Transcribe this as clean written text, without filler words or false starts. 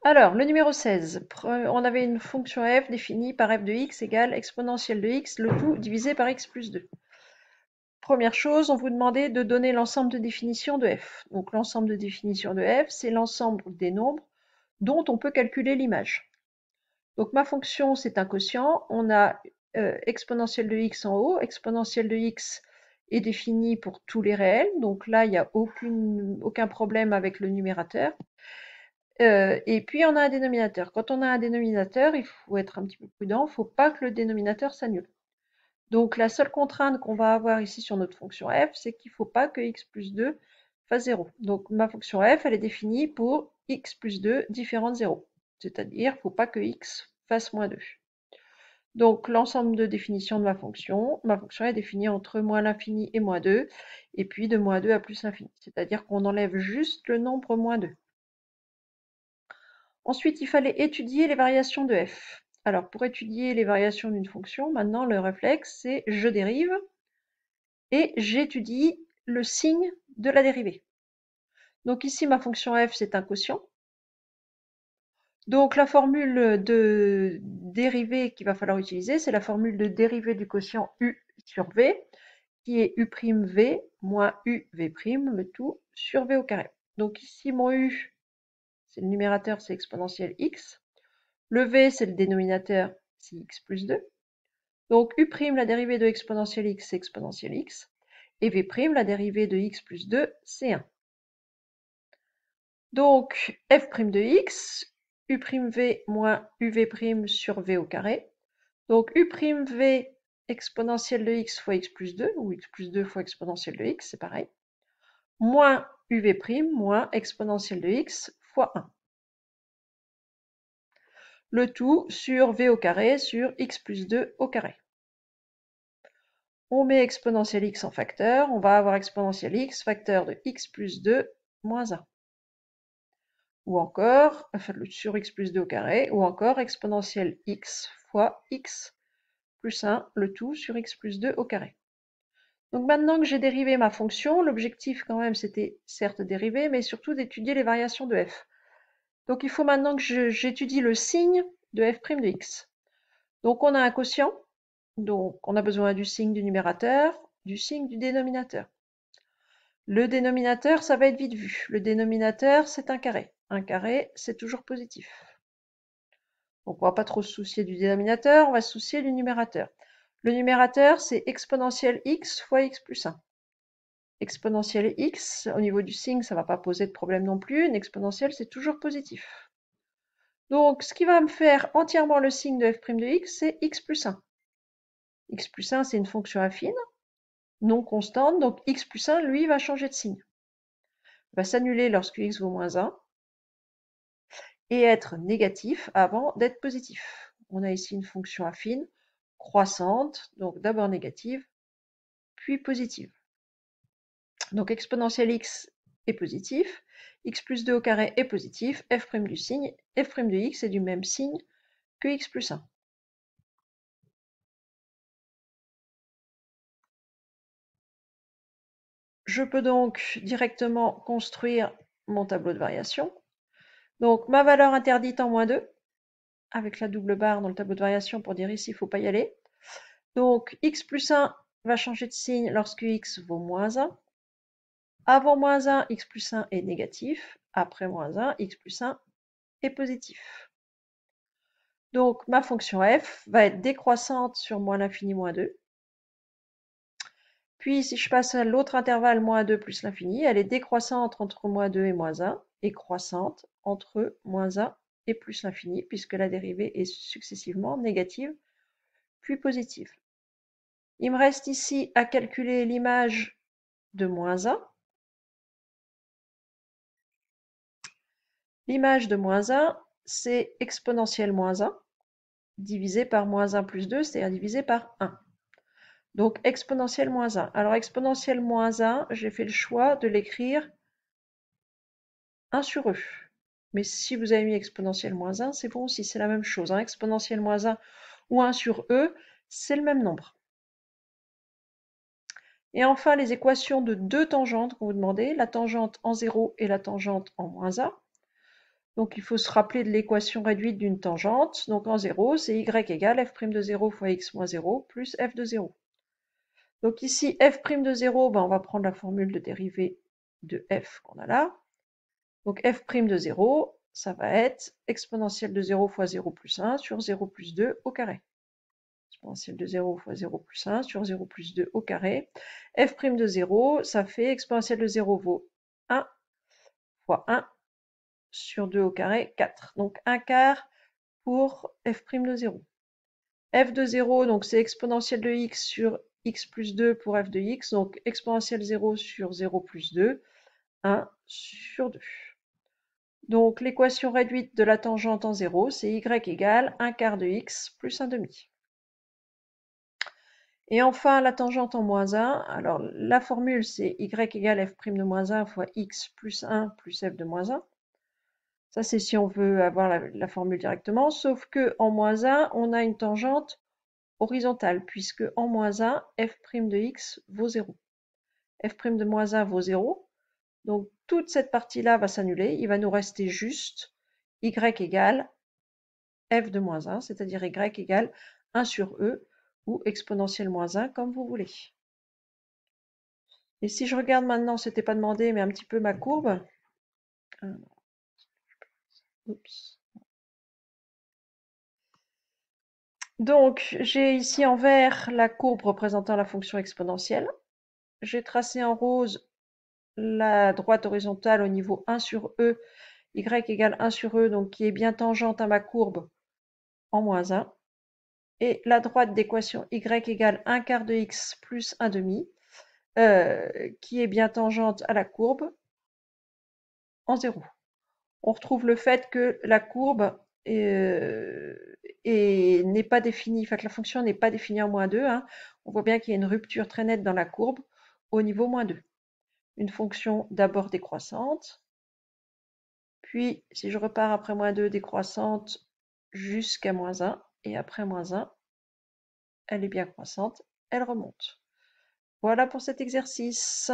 Alors, le numéro 16, on avait une fonction f définie par f de x égale exponentielle de x, le tout divisé par x plus 2. Première chose, on vous demandait de donner l'ensemble de définition de f. Donc l'ensemble de définition de f, c'est l'ensemble des nombres dont on peut calculer l'image. Donc ma fonction, c'est un quotient. On a exponentielle de x en haut. Exponentielle de x est définie pour tous les réels. Donc là, il n'y a aucun problème avec le numérateur. Et puis on a un dénominateur. Quand on a un dénominateur, il faut être un petit peu prudent. Il ne faut pas que le dénominateur s'annule. Donc la seule contrainte qu'on va avoir ici sur notre fonction f, c'est qu'il ne faut pas que x plus 2 fasse 0. Donc ma fonction f, elle est définie pour x plus 2 différent de 0. C'est-à-dire, il ne faut pas que x fasse moins 2. Donc l'ensemble de définition de ma fonction est définie entre moins l'infini et moins 2, et puis de moins 2 à plus l'infini. C'est-à-dire qu'on enlève juste le nombre moins 2. Ensuite, il fallait étudier les variations de f. Alors pour étudier les variations d'une fonction, maintenant le réflexe, c'est je dérive, et j'étudie le signe de la dérivée. Donc ici, ma fonction f, c'est un quotient. Donc la formule de dérivée qu'il va falloir utiliser, c'est la formule de dérivée du quotient u sur v, qui est u'v moins uv', le tout sur v au carré. Donc ici, mon u, c'est le numérateur, c'est exponentielle x. Le v, c'est le dénominateur, c'est x plus 2. Donc u', la dérivée de exponentielle x, c'est exponentielle x. Et v', la dérivée de x plus 2, c'est 1. Donc f' de x, u'v moins uv' sur v au carré. Donc u'v exponentielle de x fois x plus 2, ou x plus 2 fois exponentielle de x, c'est pareil, moins uv' moins exponentielle de x fois 1. Le tout sur v au carré sur x plus 2 au carré. On met exponentielle x en facteur, on va avoir exponentielle x facteur de x plus 2 moins 1. Ou encore, enfin, sur x plus 2 au carré, ou encore exponentielle x fois x plus 1, le tout sur x plus 2 au carré. Donc maintenant que j'ai dérivé ma fonction, l'objectif quand même c'était certes dériver, mais surtout d'étudier les variations de f. Donc il faut maintenant que j'étudie le signe de f' de x. Donc on a un quotient, donc on a besoin du signe du numérateur, du signe du dénominateur. Le dénominateur, ça va être vite vu. Le dénominateur, c'est un carré. Un carré, c'est toujours positif. Donc on ne va pas trop se soucier du dénominateur, on va se soucier du numérateur. Le numérateur, c'est exponentielle x fois x plus 1. Exponentielle x, au niveau du signe, ça ne va pas poser de problème non plus. Une exponentielle, c'est toujours positif. Donc ce qui va me faire entièrement le signe de f' de x, c'est x plus 1. X plus 1, c'est une fonction affine, non constante, donc x plus 1, lui, va changer de signe. Il va s'annuler lorsque x vaut moins 1. Et être négatif avant d'être positif. On a ici une fonction affine, croissante, donc d'abord négative, puis positive. Donc exponentielle x est positif, x plus 2 au carré est positif, f' du signe, f' de x est du même signe que x plus 1. Je peux donc directement construire mon tableau de variation. Donc ma valeur interdite en moins 2, avec la double barre dans le tableau de variation pour dire ici il ne faut pas y aller. Donc x plus 1 va changer de signe lorsque x vaut moins 1. Avant moins 1, x plus 1 est négatif. Après moins 1, x plus 1 est positif. Donc ma fonction f va être décroissante sur moins l'infini moins 2. Puis si je passe à l'autre intervalle moins 2 plus l'infini, elle est décroissante entre moins 2 et moins 1 et croissante entre moins 1 et plus l'infini puisque la dérivée est successivement négative puis positive. Il me reste ici à calculer l'image de moins 1. L'image de moins 1, c'est exponentielle moins 1 divisé par moins 1 plus 2, c'est-à-dire divisé par 1. Donc exponentielle moins 1. Alors exponentielle moins 1, j'ai fait le choix de l'écrire 1 sur e. Mais si vous avez mis exponentielle moins 1, c'est bon aussi, c'est la même chose. Exponentielle moins 1 ou 1 sur e, c'est le même nombre. Et enfin, les équations de deux tangentes qu'on vous demandait, la tangente en 0 et la tangente en moins 1. Donc il faut se rappeler de l'équation réduite d'une tangente. Donc en 0, c'est y égale f' de 0 fois x moins 0 plus f de 0. Donc ici, f' de 0, ben, on va prendre la formule de dérivée de f qu'on a là. Donc f' de 0, ça va être exponentielle de 0 fois 0 plus 1 sur 0 plus 2 au carré. Exponentielle de 0 fois 0 plus 1 sur 0 plus 2 au carré. F' de 0, ça fait exponentielle de 0 vaut 1 fois 1 sur 2 au carré, 4. Donc 1 quart pour f' de 0. F de 0, donc c'est exponentielle de x sur x plus 2 pour f de x. Donc exponentielle 0 sur 0 plus 2, 1 sur 2. Donc l'équation réduite de la tangente en 0, c'est y égale 1 quart de x plus 1 demi. Et enfin, la tangente en moins 1, alors la formule c'est y égale f' de moins 1 fois x plus 1 plus f de moins 1. Ça c'est si on veut avoir la formule directement, sauf que en moins 1, on a une tangente horizontale, puisque en moins 1, f' de x vaut 0. F' de moins 1 vaut 0, donc toute cette partie-là va s'annuler, il va nous rester juste y égale f de moins 1, c'est-à-dire y égale 1 sur e, ou exponentielle moins 1, comme vous voulez. Et si je regarde maintenant, c'était pas demandé, mais un petit peu ma courbe. Oups. Donc, j'ai ici en vert la courbe représentant la fonction exponentielle. J'ai tracé en rose la droite horizontale au niveau 1 sur e, y égale 1 sur e, donc qui est bien tangente à ma courbe en moins 1. Et la droite d'équation y égale 1 quart de x plus 1 demi, qui est bien tangente à la courbe en 0. On retrouve le fait que la courbe n'est pas définie, enfin que la fonction n'est pas définie en moins 2. Hein. On voit bien qu'il y a une rupture très nette dans la courbe au niveau moins 2. Une fonction d'abord décroissante, puis si je repars après moins 2, décroissante jusqu'à moins 1, et après moins 1, elle est bien croissante, elle remonte. Voilà pour cet exercice.